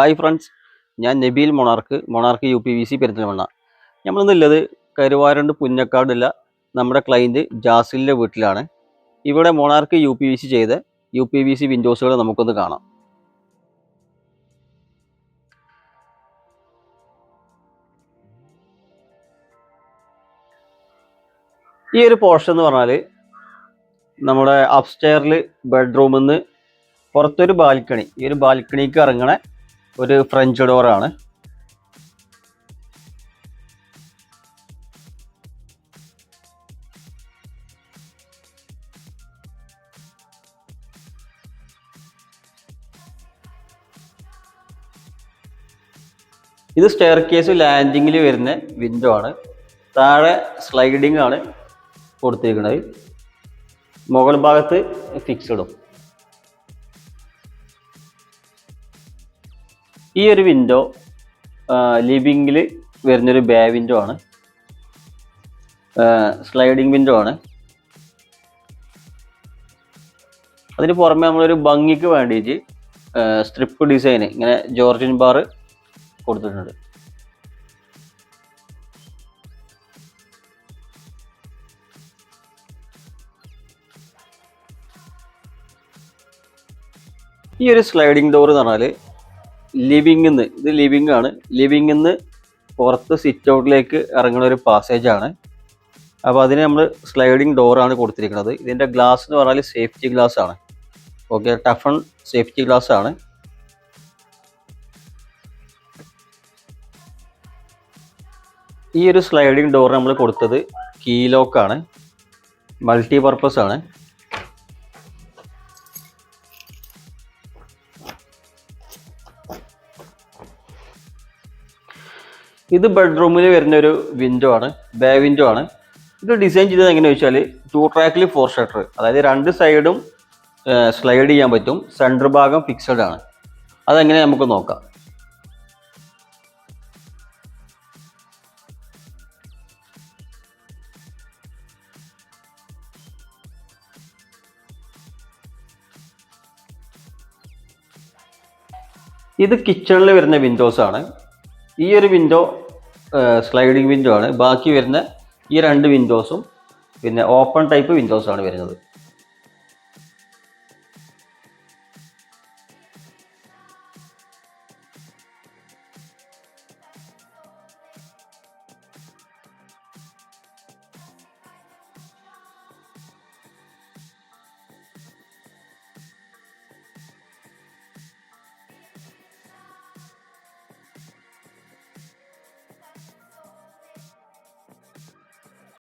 Hi friends, ഞാൻ Nabeel monarch UPVC Perinthalmanna. നമ്മളിന്നുള്ളത് കരുവാരണ്ട് പുന്നക്കാടുള്ള നമ്മുടെ client ജാസിലിൻ്റെ വീട്ടിലാണ്. ഇവിടെ മൊണാർക്ക് UPVC ചെയ്ത UPVC വിൻഡോസുകൾ നമുക്കൊന്ന് കാണാം. ഈ ഒരു പോർഷൻ എന്ന് പറഞ്ഞാൽ നമ്മുടെ അപ്സ്റ്റെയറിൽ ബെഡ്റൂമിൽ നിന്ന് പുറത്തൊരു ബാൽക്കണി, ഈ ഒരു ബാൽക്കണിക്ക് ഇറങ്ങണ ഒരു ഫ്രഞ്ച് ഡോറാണ്. ഇത് സ്റ്റെയർ കേസ് ലാൻഡിങ്ങിൽ വരുന്ന വിൻഡോ ആണ്. താഴെ സ്ലൈഡിംഗ് ആണ് കൊടുത്തിരിക്കുന്നത്. മുകൾ ഭാഗത്ത് ഫിക്സഡും. ഈ ഒരു വിൻഡോ ലിവിങ്ങിൽ വരുന്നൊരു ബേ വിൻഡോ ആണ്. സ്ലൈഡിങ് വിൻഡോ ആണ്. അതിന് പുറമെ നമ്മളൊരു ഭംഗിക്ക് വേണ്ടിയിട്ട് സ്ട്രിപ്പ് ഡിസൈൻ ഇങ്ങനെ ജോർജിൻ ബാർ കൊടുത്തിട്ടുണ്ട്. ഈ ഒരു സ്ലൈഡിങ് ഡോർ എന്ന് പറഞ്ഞാൽ ലിവിങ്ങിൽ നിന്ന്, ഇത് ലിവിങ് ആണ്, ലിവിങ്ങിൽ നിന്ന് പുറത്ത് സിറ്റ് ഔട്ടിലേക്ക് ഇറങ്ങുന്ന ഒരു പാസേജ് ആണ്. അപ്പോൾ അതിന് നമ്മൾ സ്ലൈഡിങ് ഡോറാണ് കൊടുത്തിരിക്കുന്നത്. ഇതിൻ്റെ ഗ്ലാസ് എന്ന് പറഞ്ഞാൽ സേഫ്റ്റി ഗ്ലാസ് ആണ്. ഓക്കെ, ടഫൺ സേഫ്റ്റി ഗ്ലാസ് ആണ്. ഈ ഒരു സ്ലൈഡിങ് ഡോർ നമ്മൾ കൊടുത്തത് കീ ലോക്കാണ്, മൾട്ടിപർപ്പസ് ആണ്. ഇത് ബെഡ്റൂമിൽ വരുന്ന ഒരു വിൻഡോ ആണ്, ബേ വിൻഡോ ആണ്. ഇത് ഡിസൈൻ ചെയ്തത് എങ്ങനെയാണെന്ന് വെച്ചാൽ 2 ട്രാക്കിൽ 4 ഷട്ടർ, അതായത് 2 സൈഡും സ്ലൈഡ് ചെയ്യാൻ പറ്റും. സെൻറ്റർ ഭാഗം ഫിക്സഡ് ആണ്. അതെങ്ങനെ നമുക്ക് നോക്കാം. ഇത് കിച്ചണിൽ വരുന്ന വിൻഡോസ് ആണ്. ഈ ഒരു വിൻഡോ സ്ലൈഡിങ് വിൻഡോ ആണ്. ബാക്കി വരുന്ന ഈ 2 വിൻഡോസും പിന്നെ ഓപ്പൺ ടൈപ്പ് വിൻഡോസ് ആണ് വരുന്നത്.